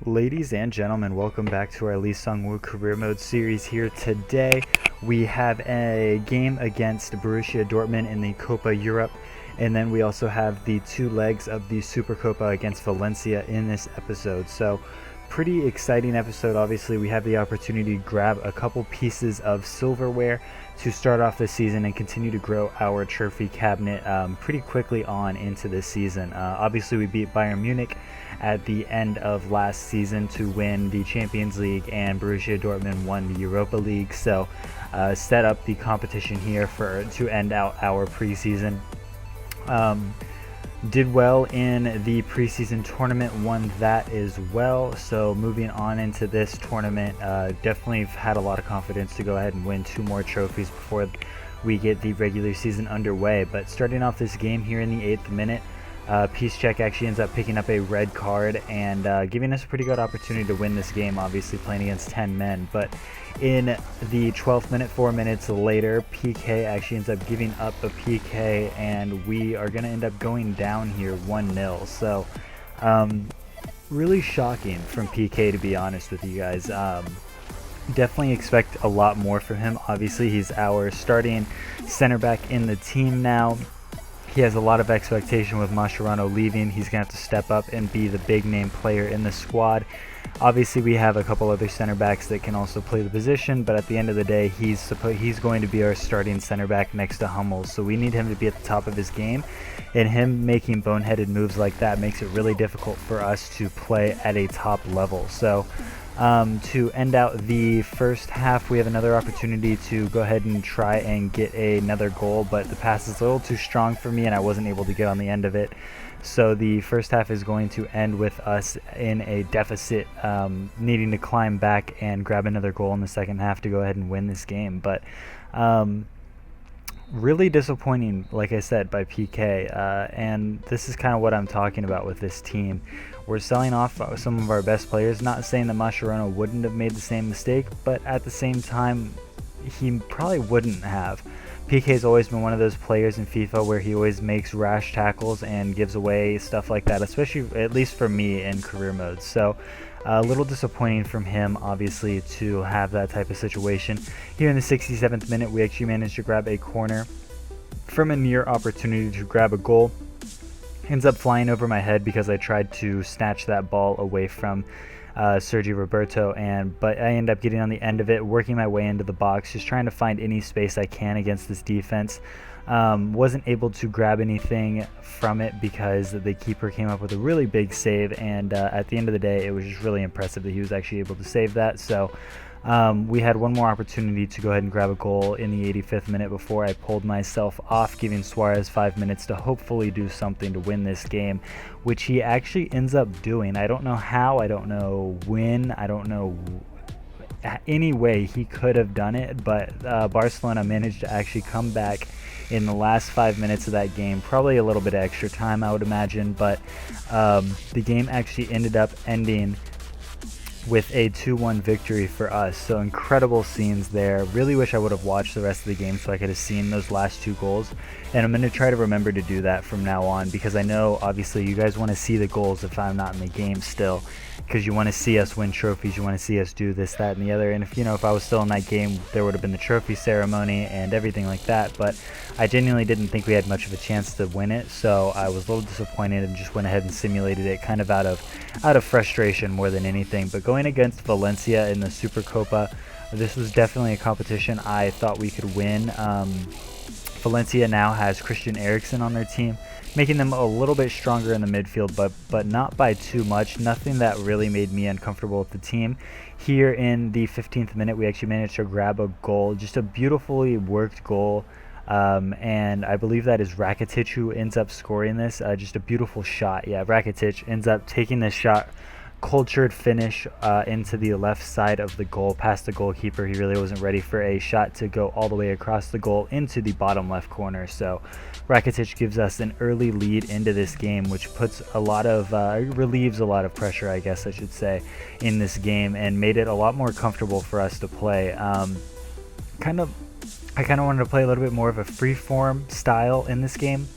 Ladies and gentlemen, welcome back to our SEUNGWOO career mode series. Here today we have a game against Borussia Dortmund in the Copa Europe, and then we also have the two legs of the Super Copa against Valencia in this episode. So pretty exciting episode. Obviously we have the opportunity to grab a couple pieces of silverware to start off the season and continue to grow our trophy cabinet pretty quickly on into this season. Obviously we beat Bayern Munich at the end of last season to win the Champions League, and Borussia Dortmund won the Europa League, so set up the competition here to end out our preseason. Did well in the preseason tournament, won that as well. So moving on into this tournament, definitely had a lot of confidence to go ahead and win two more trophies before we get the regular season underway. But starting off this game here in the 8th minute, Piszczek actually ends up picking up a red card and giving us a pretty good opportunity to win this game, obviously playing against 10 men. But in the 12th minute, 4 minutes later, PK actually ends up giving up a PK, and we are going to end up going down here 1-0. So really shocking from PK, to be honest with you guys. Definitely expect a lot more from him. Obviously he's our starting center back in the team now. He has a lot of expectation with Mascherano leaving. He's going to have to step up and be the big name player in the squad. Obviously we have a couple other center backs that can also play the position, but at the end of the day he's going to be our starting center back next to Hummels, so we need him to be at the top of his game, and him making boneheaded moves like that makes it really difficult for us to play at a top level. So to end out the first half, we have another opportunity to go ahead and try and get another goal, but the pass is a little too strong for me and I wasn't able to get on the end of it. So the first half is going to end with us in a deficit, needing to climb back and grab another goal in the second half to go ahead and win this game. But really disappointing, like I said, by PK, and this is kind of what I'm talking about with this team. We're selling off some of our best players, not saying that Mascherano wouldn't have made the same mistake, but at the same time he probably wouldn't have. PK's always been one of those players in FIFA where he always makes rash tackles and gives away stuff like that, especially at least for me in career mode. So a little disappointing from him, obviously, to have that type of situation. Here in the 67th minute, we actually managed to grab a corner from a near opportunity to grab a goal. Ends up flying over my head because I tried to snatch that ball away from Sergio Roberto, but I end up getting on the end of it, working my way into the box, just trying to find any space I can against this defense. Wasn't able to grab anything from it because the keeper came up with a really big save, and at the end of the day it was just really impressive that he was actually able to save that. So we had one more opportunity to go ahead and grab a goal in the 85th minute before I pulled myself off, giving Suarez 5 minutes to hopefully do something to win this game, which he actually ends up doing. I don't know how, I don't know when, I don't know any way he could have done it, but Barcelona managed to actually come back in the last 5 minutes of that game, probably a little bit of extra time I would imagine, but the game actually ended up ending with a 2-1 victory for us. So incredible scenes there. Really wish I would have watched the rest of the game so I could have seen those last two goals, and I'm going to try to remember to do that from now on, because I know obviously you guys want to see the goals if I'm not in the game still, because you want to see us win trophies, you want to see us do this, that, and the other. And if I was still in that game, there would have been the trophy ceremony and everything like that, but I genuinely didn't think we had much of a chance to win it, so I was a little disappointed and just went ahead and simulated it kind of out of frustration more than anything. But going against Valencia in the Super Copa, this was definitely a competition I thought we could win. Valencia now has Christian Eriksen on their team, making them a little bit stronger in the midfield, but not by too much. Nothing that really made me uncomfortable with the team. Here in the 15th minute, we actually managed to grab a goal, just a beautifully worked goal, and I believe that is Rakitic who ends up scoring this. Just a beautiful shot. Yeah, Rakitic ends up taking this shot, cultured finish into the left side of the goal, past the goalkeeper. He really wasn't ready for a shot to go all the way across the goal into the bottom left corner. So Rakitic gives us an early lead into this game, which puts a lot of relieves a lot of pressure, I guess I should say, in this game, and made it a lot more comfortable for us to play. I kind of wanted to play a little bit more of a free-form style in this game,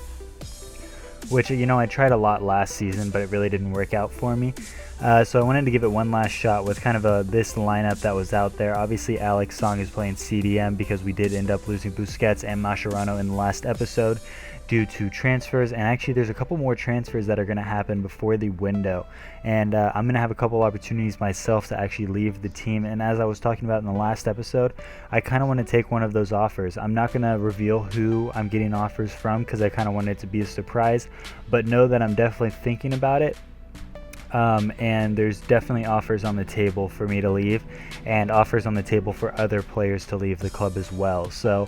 which, I tried a lot last season, but it really didn't work out for me. So I wanted to give it one last shot with kind of this lineup that was out there. Obviously, Alex Song is playing CDM because we did end up losing Busquets and Mascherano in the last episode due to transfers, and actually there's a couple more transfers that are going to happen before the window, and I'm going to have a couple opportunities myself to actually leave the team. And as I was talking about in the last episode, I kind of want to take one of those offers. I'm not going to reveal who I'm getting offers from because I kind of want it to be a surprise, but know that I'm definitely thinking about it. And there's definitely offers on the table for me to leave, and offers on the table for other players to leave the club as well. So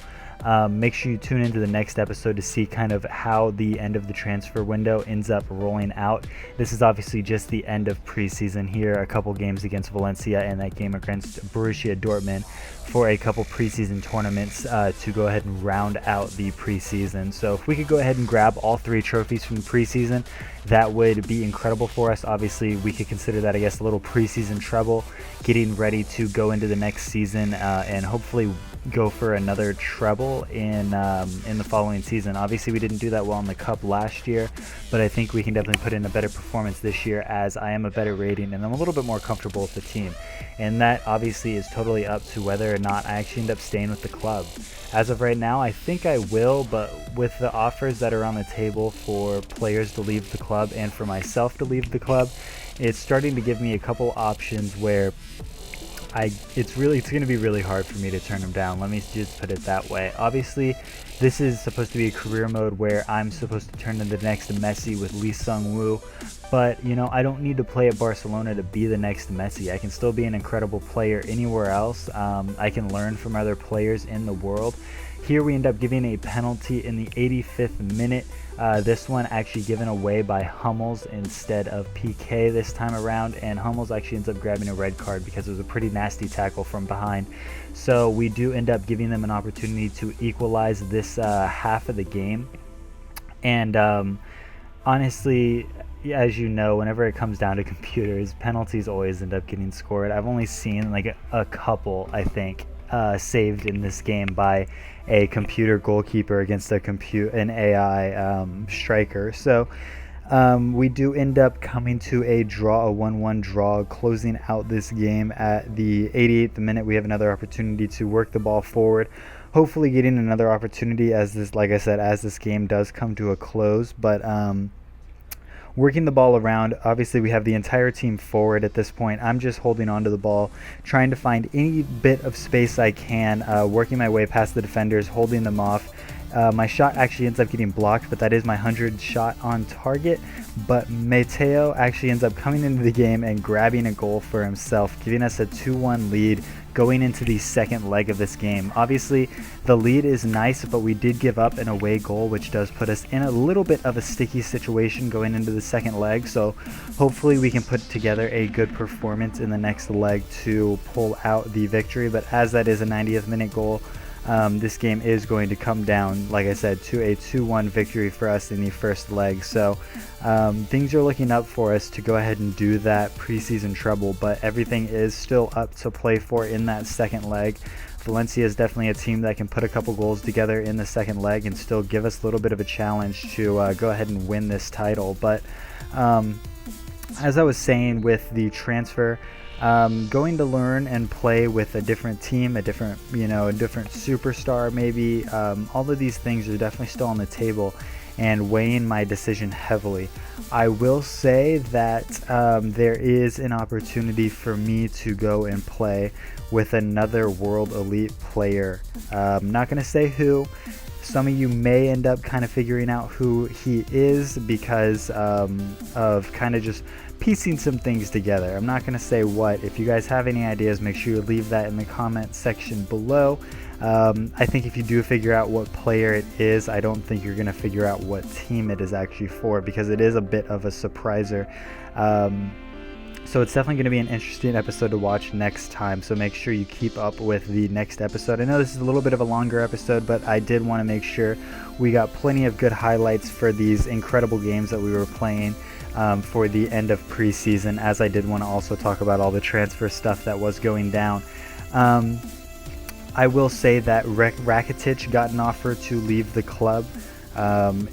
make sure you tune into the next episode to see kind of how the end of the transfer window ends up rolling out. This is obviously just the end of preseason here, a couple games against Valencia and that game against Borussia Dortmund for a couple preseason tournaments to go ahead and round out the preseason. So if we could go ahead and grab all 3 trophies from the preseason, that would be incredible for us. Obviously, we could consider that, I guess, a little preseason treble, getting ready to go into the next season and hopefully go for another treble in the following season. Obviously, we didn't do that well in the cup last year, but I think we can definitely put in a better performance this year, as I am a better rating and I'm a little bit more comfortable with the team. And that obviously is totally up to whether or not I actually end up staying with the club. As of right now, I think I will, but with the offers that are on the table for players to leave the club and for myself to leave the club, it's starting to give me a couple options where it's going to be really hard for me to turn them down. Let me just put it that way. Obviously, this is supposed to be a career mode where I'm supposed to turn into the next Messi with SEUNGWOO, but you know, I don't need to play at Barcelona to be the next Messi. I can still be an incredible player anywhere else. I can learn from other players in the world. Here we end up giving a penalty in the 85th minute. This one actually given away by Hummels instead of PK this time around, and Hummels actually ends up grabbing a red card because it was a pretty nasty tackle from behind. So we do end up giving them an opportunity to equalize this half of the game. And honestly, as you know, whenever it comes down to computers, penalties always end up getting scored. I've only seen like a couple, I think, saved in this game by a computer goalkeeper against an AI striker. So we do end up coming to a draw, a 1-1 draw, closing out this game at the 88th minute. We have another opportunity to work the ball forward, hopefully getting another opportunity as this, like I said, as this game does come to a close. But working the ball around, obviously we have the entire team forward at this point. I'm just holding on to the ball, trying to find any bit of space I can, working my way past the defenders, holding them off. My shot actually ends up getting blocked, but that is my 100 shot on target. But Mateo actually ends up coming into the game and grabbing a goal for himself, giving us a 2-1 lead going into the second leg of this game. Obviously, the lead is nice, but we did give up an away goal, which does put us in a little bit of a sticky situation going into the second leg. So hopefully we can put together a good performance in the next leg to pull out the victory. But as that is a 90th minute goal, this game is going to come down, like I said, to a 2-1 victory for us in the first leg. So things are looking up for us to go ahead and do that preseason treble, but everything is still up to play for in that second leg. Valencia is definitely a team that can put a couple goals together in the second leg and still give us a little bit of a challenge to go ahead and win this title. But as I was saying with the transfer, going to learn and play with a different team, a different superstar maybe. All of these things are definitely still on the table and weighing my decision heavily. I will say that there is an opportunity for me to go and play with another world elite player. I'm not going to say who. Some of you may end up kind of figuring out who he is because of kind of just piecing some things together. I'm not going to say what. If you guys have any ideas, make sure you leave that in the comment section below. I think if you do figure out what player it is, I don't think you're going to figure out what team it is actually for, because it is a bit of a surpriser. So it's definitely going to be an interesting episode to watch next time, so make sure you keep up with the next episode. I know this is a little bit of a longer episode, but I did want to make sure we got plenty of good highlights for these incredible games that we were playing for the end of preseason, as I did want to also talk about all the transfer stuff that was going down. I will say that Rakitic got an offer to leave the club.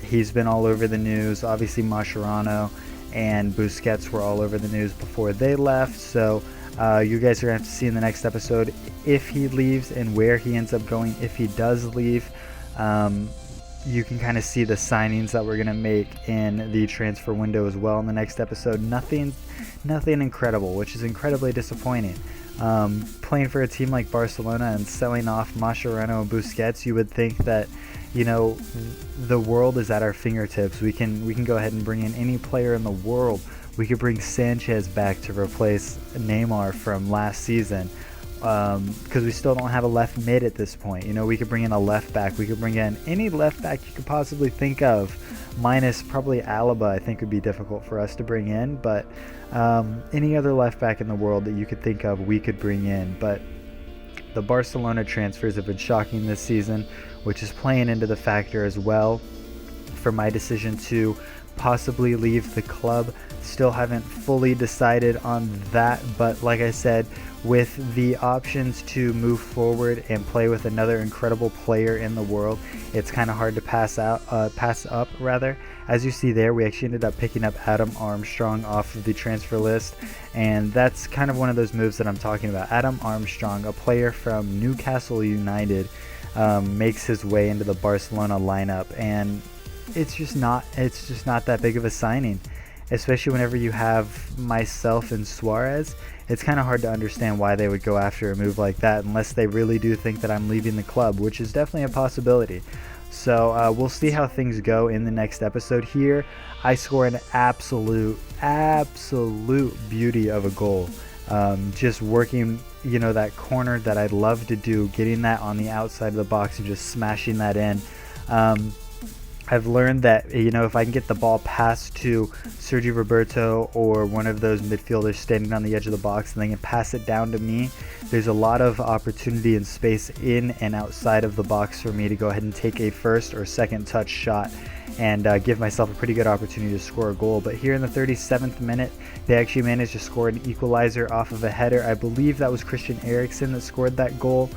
He's been all over the news, obviously Mascherano, and Busquets were all over the news before they left. So you guys are going to have to see in the next episode if he leaves and where he ends up going if he does leave. You can kind of see the signings that we're going to make in the transfer window as well in the next episode. Nothing incredible, which is incredibly disappointing. Playing for a team like Barcelona and selling off Mascherano and Busquets, you would think that, you know, the world is at our fingertips. We can go ahead and bring in any player in the world. We could bring Sanchez back to replace Neymar from last season, because we still don't have a left mid at this point. You know, we could bring in a left back. We could bring in any left back you could possibly think of, minus probably Alaba. I think would be difficult for us to bring in, but any other left back in the world that you could think of, we could bring in. But the Barcelona transfers have been shocking this season, which is playing into the factor as well for my decision to possibly leave the club. Still haven't fully decided on that, but like I said, with the options to move forward and play with another incredible player in the world, it's kind of hard to pass up. As you see there, we actually ended up picking up Adam Armstrong off of the transfer list, and that's kind of one of those moves that I'm talking about. Adam Armstrong, a player from Newcastle United, makes his way into the Barcelona lineup, and it's just not that big of a signing, especially whenever you have myself and Suarez. It's kind of hard to understand why they would go after a move like that unless they really do think that I'm leaving the club, which is definitely a possibility. So we'll see how things go in the next episode. Here I score an absolute beauty of a goal, just working, you know, that corner that I'd love to do, getting that on the outside of the box and just smashing that in. I've learned that, you know, if I can get the ball passed to Sergi Roberto or one of those midfielders standing on the edge of the box and they can pass it down to me, there's a lot of opportunity and space in and outside of the box for me to go ahead and take a first or second touch shot and give myself a pretty good opportunity to score a goal. But here in the 37th minute, they actually managed to score an equalizer off of a header. I believe that was Christian Eriksen that scored that goal.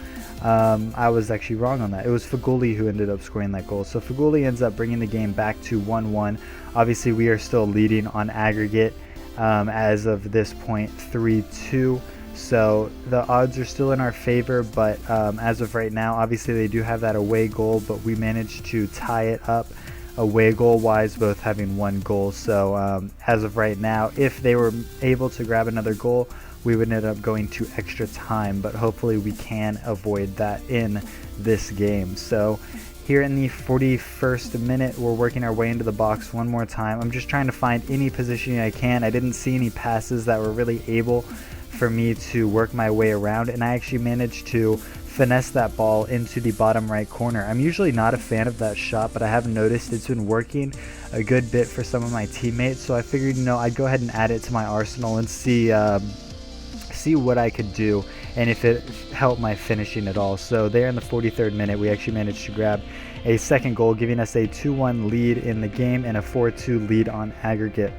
I was actually wrong on that. It was Faguli who ended up scoring that goal. So Faguli ends up bringing the game back to 1-1. Obviously, we are still leading on aggregate as of this point, 3-2. So the odds are still in our favor, but as of right now, obviously they do have that away goal, but we managed to tie it up away goal wise, both having one goal. So as of right now, if they were able to grab another goal, we would end up going to extra time, but hopefully we can avoid that in this game. So here in the 41st minute, we're working our way into the box one more time. I'm just trying to find any positioning I can. I didn't see any passes that were really able for me to work my way around, and I actually managed to finesse that ball into the bottom right corner. I'm usually not a fan of that shot, but I have noticed it's been working a good bit for some of my teammates, so I figured, you know, I'd go ahead and add it to my arsenal and see what I could do and if it helped my finishing at all. So there in the 43rd minute, we actually managed to grab a second goal, giving us a 2-1 lead in the game and a 4-2 lead on aggregate.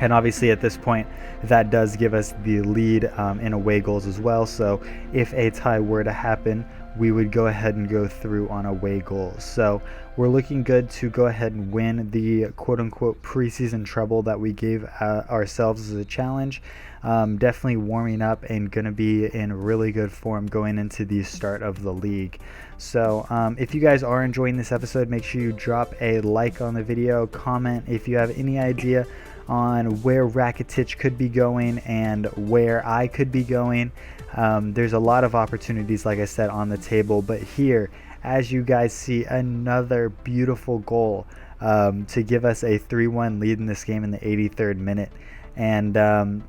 And obviously at this point, that does give us the lead in away goals as well. So if a tie were to happen, we would go ahead and go through on away goals. So we're looking good to go ahead and win the quote-unquote preseason treble that we gave ourselves as a challenge. Definitely warming up and going to be in really good form going into the start of the league. So if you guys are enjoying this episode, make sure you drop a like on the video, comment if you have any idea on where Rakitic could be going and where I could be going. There's a lot of opportunities, like I said, on the table, but here, as you guys see, another beautiful goal to give us a 3-1 lead in this game in the 83rd minute. And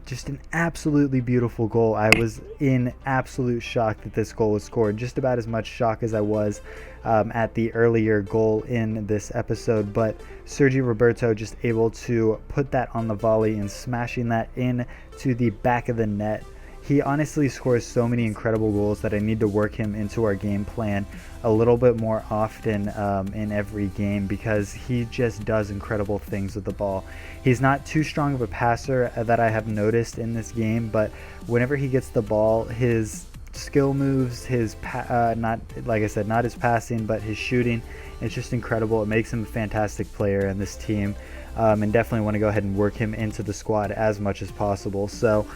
just an absolutely beautiful goal. I was in absolute shock that this goal was scored, just about as much shock as I was at the earlier goal in this episode. But Sergi Roberto just able to put that on the volley and smashing that in to the back of the net. He honestly scores so many incredible goals that I need to work him into our game plan a little bit more often in every game, because he just does incredible things with the ball. He's not too strong of a passer that I have noticed in this game, but whenever he gets the ball, his skill moves, his not like I said, not his passing, but his shooting. It's just incredible. It makes him a fantastic player in this team, and definitely want to go ahead and work him into the squad as much as possible. So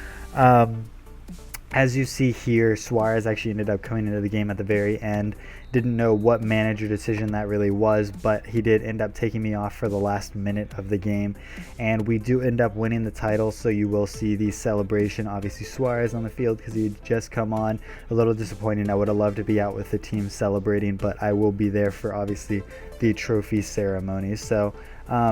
as you see here, Suarez actually ended up coming into the game at the very end. Didn't know what manager decision that really was, but he did end up taking me off for the last minute of the game. And we do end up winning the title, so you will see the celebration. Obviously Suarez on the field because he had just come on. A little disappointing. I would have loved to be out with the team celebrating, but I will be there for obviously the trophy ceremony. So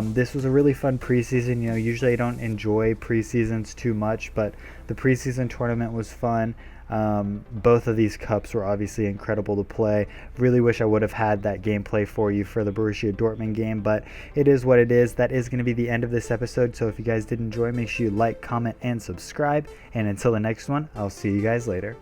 this was a really fun preseason. You know, usually I don't enjoy preseasons too much, but the preseason tournament was fun. Both of these cups were obviously incredible to play. Really wish I would have had that gameplay for you for the Borussia Dortmund game, but it is what it is. That is going to be the end of this episode. So if you guys did enjoy, make sure you like, comment, and subscribe. And until the next one, I'll see you guys later.